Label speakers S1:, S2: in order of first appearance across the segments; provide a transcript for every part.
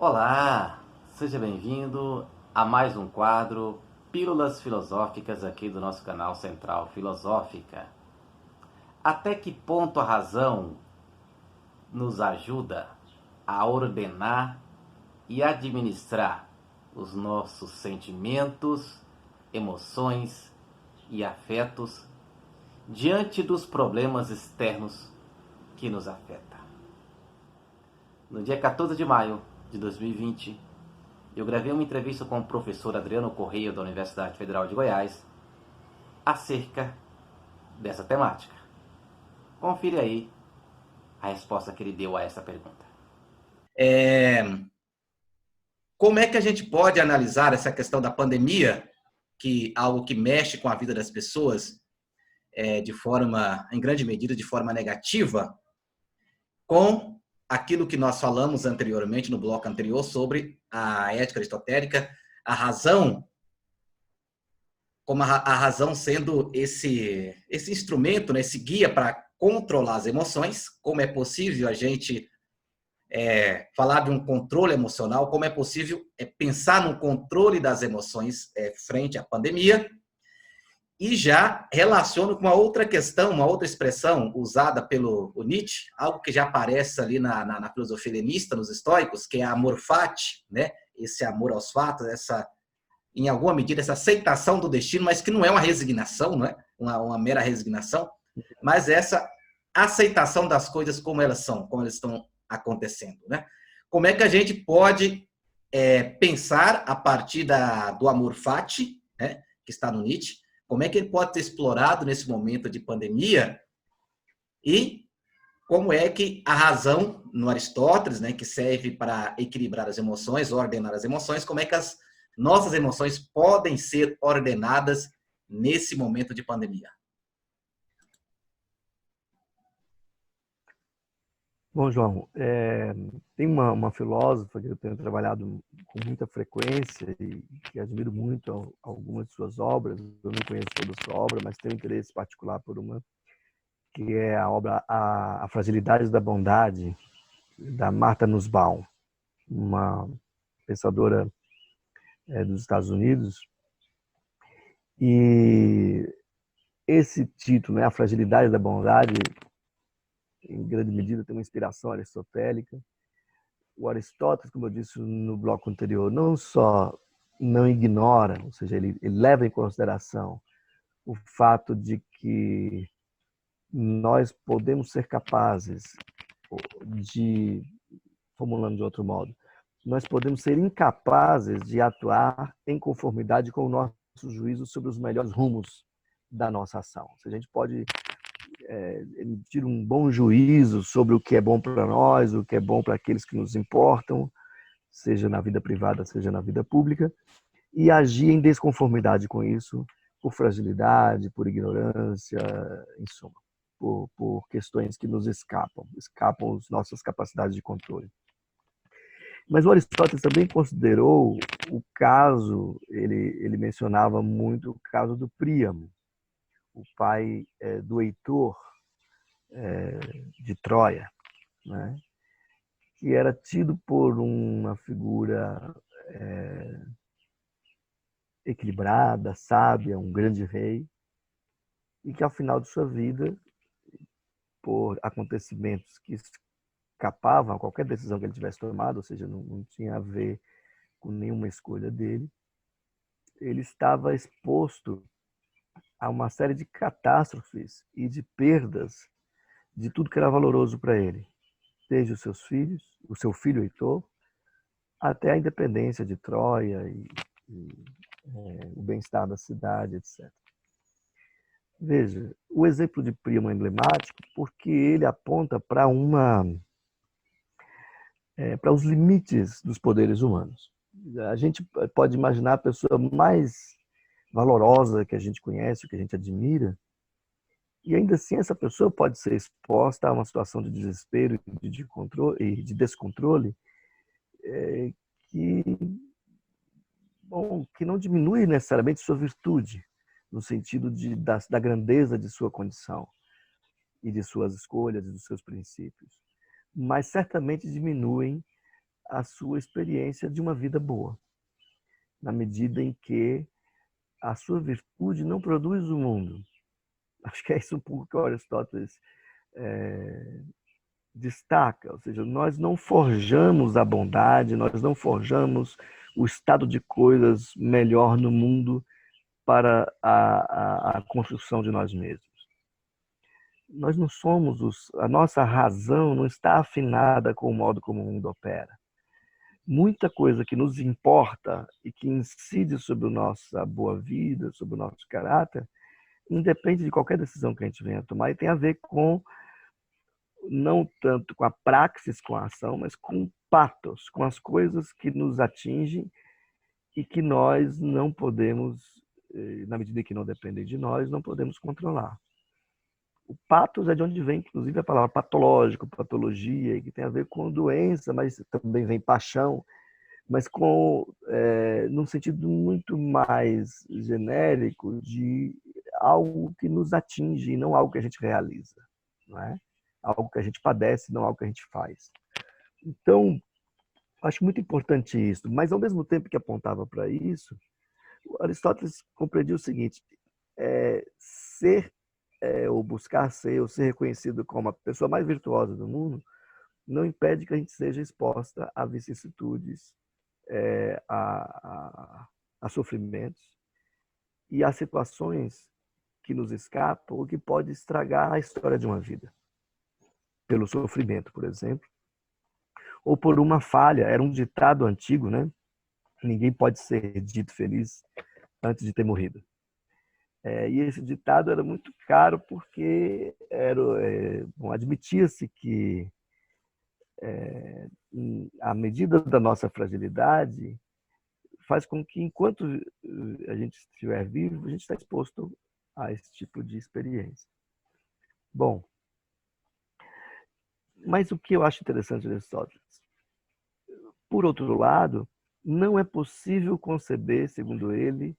S1: Olá, seja bem-vindo a mais um quadro Pílulas Filosóficas aqui do nosso canal Central Filosófica. Até que ponto a razão nos ajuda a ordenar e administrar os nossos sentimentos, emoções e afetos diante dos problemas externos que nos afetam? No dia 14 de maio de 2020, eu gravei uma entrevista com o professor Adriano Correia, da Universidade Federal de Goiás, acerca dessa temática. Confira aí a resposta que ele deu a essa pergunta.
S2: Como é que a gente pode analisar essa questão da pandemia, que algo que mexe com a vida das pessoas de forma, em grande medida, de forma negativa, com aquilo que nós falamos anteriormente, no bloco anterior, sobre a ética aristotélica, a razão, como a razão sendo esse instrumento, né, esse guia para controlar as emoções, como é possível a gente falar de um controle emocional, como é possível pensar no controle das emoções frente à pandemia, e já relaciono com uma outra questão, uma outra expressão usada pelo Nietzsche, algo que já aparece ali na filosofia helenista, nos estoicos, que é amor fati, né? Esse amor aos fatos, em alguma medida, essa aceitação do destino, mas que não é uma resignação, não é uma mera resignação, mas essa aceitação das coisas como elas são, como elas estão acontecendo, né? Como é que a gente pode pensar a partir do amor fati, né, que está no Nietzsche, como é que ele pode ser explorado nesse momento de pandemia e como é que a razão no Aristóteles, né, que serve para equilibrar as emoções, ordenar as emoções, como é que as nossas emoções podem ser ordenadas nesse momento de pandemia?
S3: Bom, João, tem uma filósofa que eu tenho trabalhado com muita frequência e que admiro muito algumas de suas obras. Eu não conheço toda a sua obra, mas tenho interesse particular por uma, que é a obra A Fragilidade da Bondade, da Martha Nussbaum, uma pensadora dos Estados Unidos. E esse título, né, A Fragilidade da Bondade, em grande medida tem uma inspiração aristotélica. O Aristóteles, como eu disse no bloco anterior, não só não ignora, ou seja, ele leva em consideração o fato de que nós podemos ser capazes de, formulando de outro modo, nós podemos ser incapazes de atuar em conformidade com o nosso juízo sobre os melhores rumos da nossa ação. Se a gente pode emitir um bom juízo sobre o que é bom para nós, o que é bom para aqueles que nos importam, seja na vida privada, seja na vida pública, e agir em desconformidade com isso, por fragilidade, por ignorância, em suma, por questões que nos escapam as nossas capacidades de controle. Mas o Aristóteles também considerou o caso, ele mencionava muito o caso do Príamo, o pai do Heitor, de Troia, né? Que era tido por uma figura equilibrada, sábia, um grande rei, e que ao final de sua vida, por acontecimentos que escapavam a qualquer decisão que ele tivesse tomado, ou seja, não tinha a ver com nenhuma escolha dele, ele estava exposto a uma série de catástrofes e de perdas de tudo que era valoroso para ele, desde os seus filhos, o seu filho Heitor, até a independência de Troia e o bem-estar da cidade, etc. Veja, o exemplo de Príamo é emblemático porque ele aponta para para os limites dos poderes humanos. A gente pode imaginar a pessoa mais valorosa que a gente conhece, que a gente admira, e ainda assim essa pessoa pode ser exposta a uma situação de desespero e de descontrole que, bom, que não diminui necessariamente sua virtude, no sentido da grandeza de sua condição e de suas escolhas e dos seus princípios, mas certamente diminuem a sua experiência de uma vida boa, na medida em que a sua virtude não produz o mundo. Acho que é isso um pouco que Aristóteles destaca, ou seja, nós não forjamos a bondade, nós não forjamos o estado de coisas melhor no mundo para a construção de nós mesmos. Nós não somos, a nossa razão não está afinada com o modo como o mundo opera. Muita coisa que nos importa e que incide sobre a nossa boa vida, sobre o nosso caráter, independe de qualquer decisão que a gente venha a tomar, e tem a ver com, não tanto com a praxis, com a ação, mas com o pathos, com as coisas que nos atingem e que nós não podemos, na medida que não dependem de nós, não podemos controlar. O pathos é de onde vem, inclusive, a palavra patológico, patologia, que tem a ver com doença, mas também vem paixão, mas num sentido muito mais genérico de algo que nos atinge, não algo que a gente realiza, não é? Algo que a gente padece, não algo que a gente faz. Então, acho muito importante isso, mas ao mesmo tempo que apontava para isso, Aristóteles compreendia o seguinte: ser ou buscar ser, ou ser reconhecido como a pessoa mais virtuosa do mundo, não impede que a gente seja exposta a vicissitudes, a sofrimentos e a situações que nos escapam ou que pode estragar a história de uma vida. Pelo sofrimento, por exemplo, ou por uma falha. Era um ditado antigo, né? Ninguém pode ser dito feliz antes de ter morrido. E esse ditado era muito caro porque admitia-se que a medida da nossa fragilidade faz com que, enquanto a gente estiver vivo, a gente está exposto a esse tipo de experiência. Bom, mas o que eu acho interessante de Aristóteles? Por outro lado, não é possível conceber, segundo ele,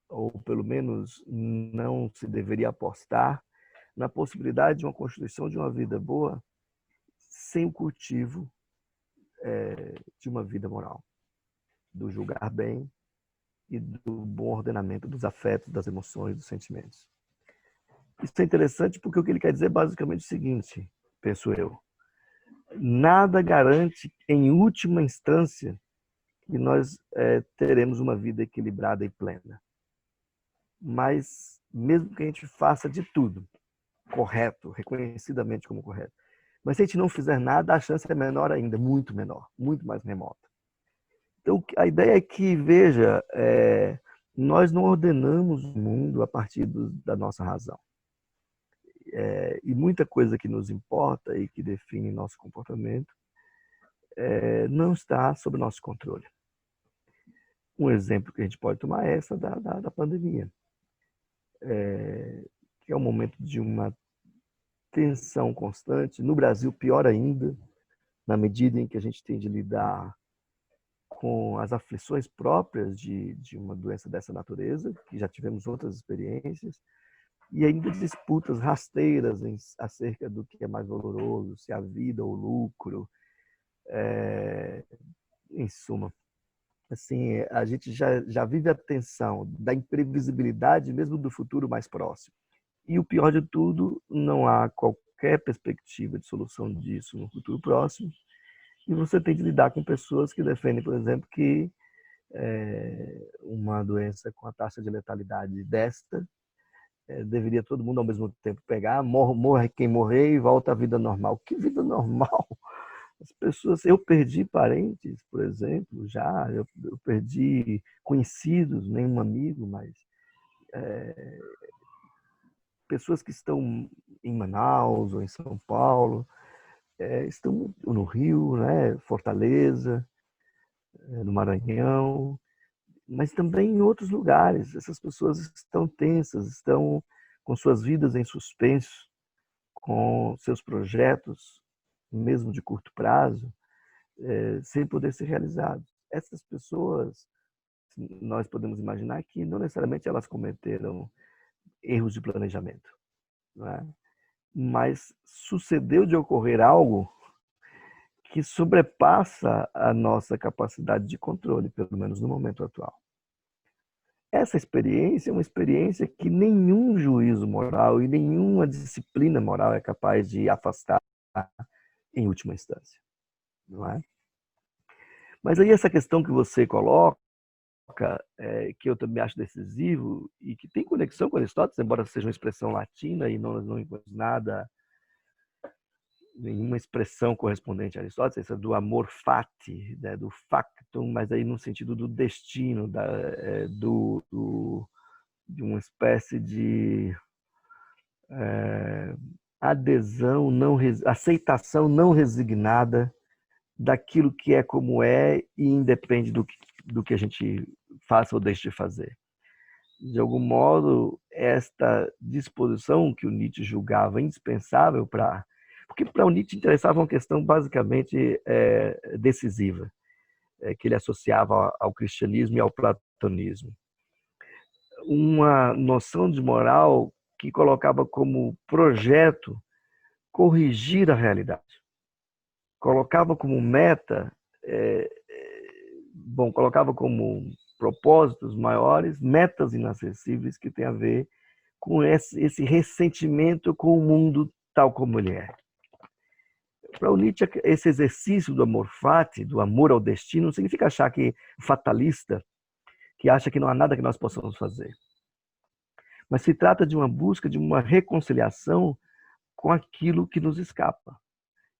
S3: ou pelo menos não se deveria apostar, na possibilidade de uma constituição de uma vida boa sem o cultivo de uma vida moral, do julgar bem e do bom ordenamento dos afetos, das emoções, dos sentimentos. Isso é interessante porque o que ele quer dizer é basicamente o seguinte, penso eu: nada garante, em última instância, que nós teremos uma vida equilibrada e plena. Mas, mesmo que a gente faça de tudo correto, reconhecidamente como correto, mas se a gente não fizer nada, a chance é menor ainda, muito menor, muito mais remota. Então, a ideia é que, veja, nós não ordenamos o mundo a partir da nossa razão. E muita coisa que nos importa e que define nosso comportamento não está sob nosso controle. Um exemplo que a gente pode tomar é essa da pandemia, que é um momento de uma tensão constante. No Brasil, pior ainda, na medida em que a gente tem de lidar com as aflições próprias de uma doença dessa natureza, que já tivemos outras experiências, e ainda disputas rasteiras acerca do que é mais valoroso, se a vida ou o lucro. Em suma, assim, a gente já vive a tensão da imprevisibilidade mesmo do futuro mais próximo. E o pior de tudo, não há qualquer perspectiva de solução disso no futuro próximo. E você tem de lidar com pessoas que defendem, por exemplo, que uma doença com a taxa de letalidade desta deveria todo mundo ao mesmo tempo pegar, morre quem morrer e volta à vida normal. Que vida normal? As pessoas, eu perdi parentes, por exemplo, eu perdi conhecidos, nenhum amigo, mas pessoas que estão em Manaus ou em São Paulo, estão no Rio, né, Fortaleza, no Maranhão, mas também em outros lugares. Essas pessoas estão tensas, estão com suas vidas em suspenso, com seus projetos, mesmo de curto prazo, sem poder ser realizados. Essas pessoas, nós podemos imaginar que não necessariamente elas cometeram erros de planejamento, não é? Mas sucedeu de ocorrer algo que sobrepassa a nossa capacidade de controle, pelo menos no momento atual. Essa experiência é uma experiência que nenhum juízo moral e nenhuma disciplina moral é capaz de afastar em última instância, não é? Mas aí essa questão que você coloca, que eu também acho decisivo e que tem conexão com Aristóteles, embora seja uma expressão latina e não encontre nada, nenhuma expressão correspondente a Aristóteles, essa do amor fati, né, do factum, mas aí no sentido do destino, de uma espécie de adesão, aceitação não resignada daquilo que é como é e independe do que a gente faça ou deixe de fazer. De algum modo, esta disposição que o Nietzsche julgava indispensável porque para o Nietzsche interessava uma questão basicamente decisiva, que ele associava ao cristianismo e ao platonismo. Uma noção de moral que colocava como projeto corrigir a realidade. Colocava como meta, colocava como propósitos maiores, metas inacessíveis que tem a ver com esse ressentimento com o mundo tal como ele é. Para o Nietzsche, esse exercício do amor fati, do amor ao destino, não significa achar que fatalista, que acha que não há nada que nós possamos fazer. Mas se trata de uma busca de uma reconciliação com aquilo que nos escapa.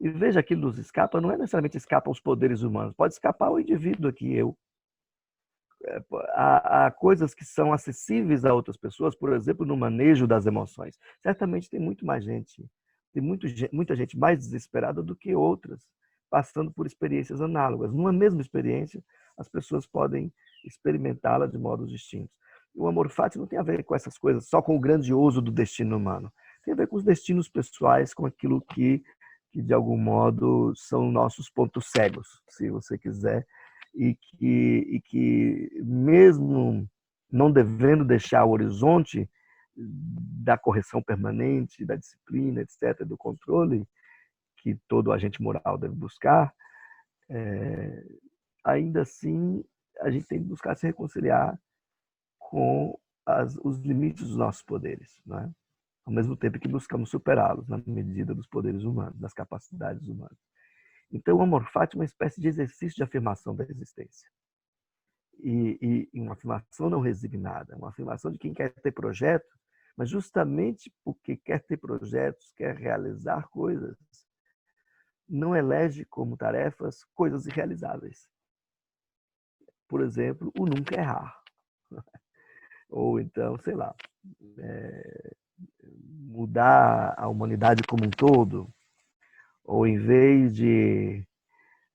S3: E veja, aquilo que nos escapa não é necessariamente escapa aos poderes humanos, pode escapar ao indivíduo aqui, eu. Há coisas que são acessíveis a outras pessoas, por exemplo, no manejo das emoções. Certamente tem muita gente mais desesperada do que outras, passando por experiências análogas. Numa mesma experiência, as pessoas podem experimentá-la de modos distintos. O amor fati não tem a ver com essas coisas, só com o grandioso do destino humano. Tem a ver com os destinos pessoais, com aquilo que de algum modo são nossos pontos cegos, se você quiser, e que mesmo não devendo deixar o horizonte da correção permanente, da disciplina, etc., do controle que todo agente moral deve buscar, ainda assim a gente tem que buscar se reconciliar com os limites dos nossos poderes, não é? Ao mesmo tempo que buscamos superá-los na medida dos poderes humanos, das capacidades humanas. Então, o amor fati é uma espécie de exercício de afirmação da existência. E uma afirmação não resignada, uma afirmação de quem quer ter projetos, mas justamente porque quer ter projetos, quer realizar coisas, não elege como tarefas coisas irrealizáveis. Por exemplo, o nunca errar. Ou então, sei lá, mudar a humanidade como um todo, ou em vez de,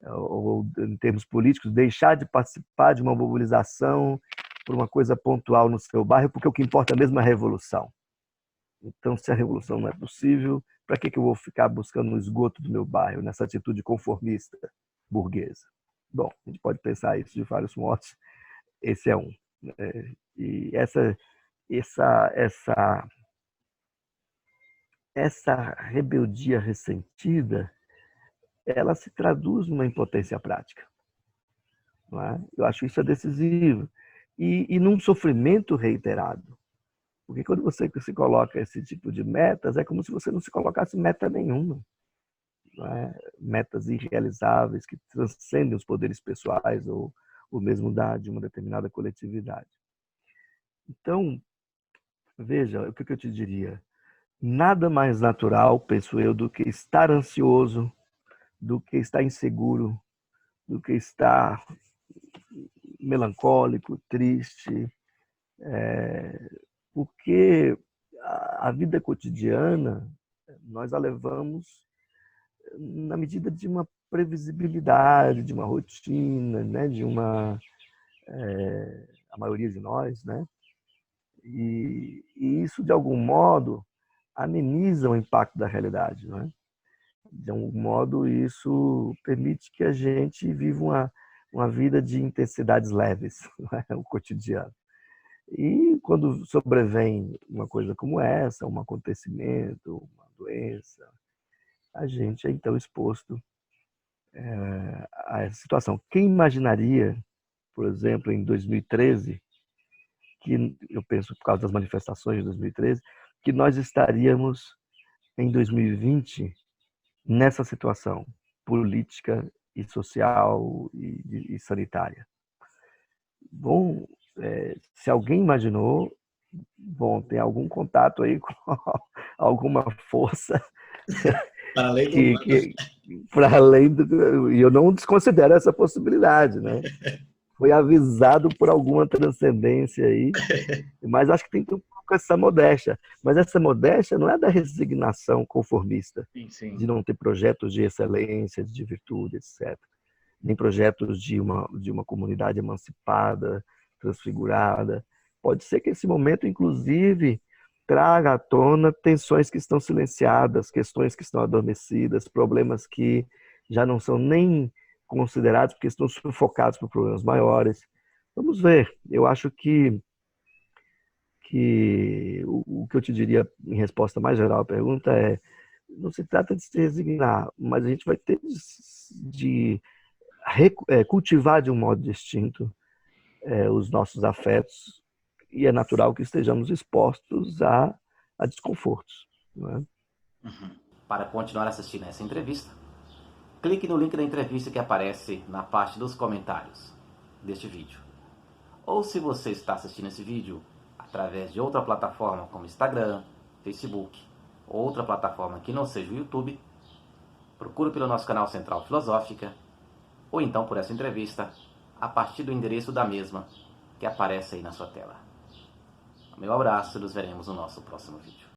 S3: ou em termos políticos, deixar de participar de uma mobilização por uma coisa pontual no seu bairro, porque o que importa mesmo é a revolução. Então, se a revolução não é possível, para que eu vou ficar buscando no esgoto do meu bairro, nessa atitude conformista burguesa? Bom, a gente pode pensar isso de vários modos. Esse é um. E essa rebeldia ressentida, ela se traduz numa impotência prática. Não é? Eu acho isso decisivo. E num sofrimento reiterado. Porque quando você se coloca esse tipo de metas, é como se você não se colocasse meta nenhuma. Não é? Metas irrealizáveis que transcendem os poderes pessoais ou mesmo de uma determinada coletividade. Então, veja, o que eu te diria? Nada mais natural, penso eu, do que estar ansioso, do que estar inseguro, do que estar melancólico, triste, porque a vida cotidiana nós a levamos na medida de uma previsibilidade, de uma rotina, né? A maioria de nós, né? E isso, de algum modo, ameniza o impacto da realidade, não é? De algum modo, isso permite que a gente viva uma vida de intensidades leves, não é? O cotidiano. E quando sobrevém uma coisa como essa, um acontecimento, uma doença, a gente é então exposto a essa situação. Quem imaginaria, por exemplo, em 2013, que eu penso por causa das manifestações de 2013, que nós estaríamos em 2020 nessa situação política e social e sanitária. Bom, se alguém imaginou, bom, tem algum contato aí com alguma força
S2: Para além do...
S3: que para além do, e eu não desconsidero essa possibilidade, né? Foi avisado por alguma transcendência aí, mas acho que tem que ter um pouco essa modéstia. Mas essa modéstia não é da resignação conformista,
S2: Sim.
S3: de não ter projetos de excelência, de virtude, etc. Nem projetos de uma comunidade emancipada, transfigurada. Pode ser que esse momento, inclusive, traga à tona tensões que estão silenciadas, questões que estão adormecidas, problemas que já não são nem considerados porque estão sufocados por problemas maiores. Vamos ver. Eu acho que o que eu te diria em resposta mais geral à pergunta é: não se trata de se resignar, mas a gente vai ter de cultivar de um modo distinto os nossos afetos, e é natural que estejamos expostos a desconfortos. Não é?
S1: Para continuar assistindo essa entrevista, clique no link da entrevista que aparece na parte dos comentários deste vídeo. Ou se você está assistindo esse vídeo através de outra plataforma como Instagram, Facebook, ou outra plataforma que não seja o YouTube, procure pelo nosso canal Central Filosófica, ou então por essa entrevista, a partir do endereço da mesma que aparece aí na sua tela. Meu abraço e nos veremos no nosso próximo vídeo.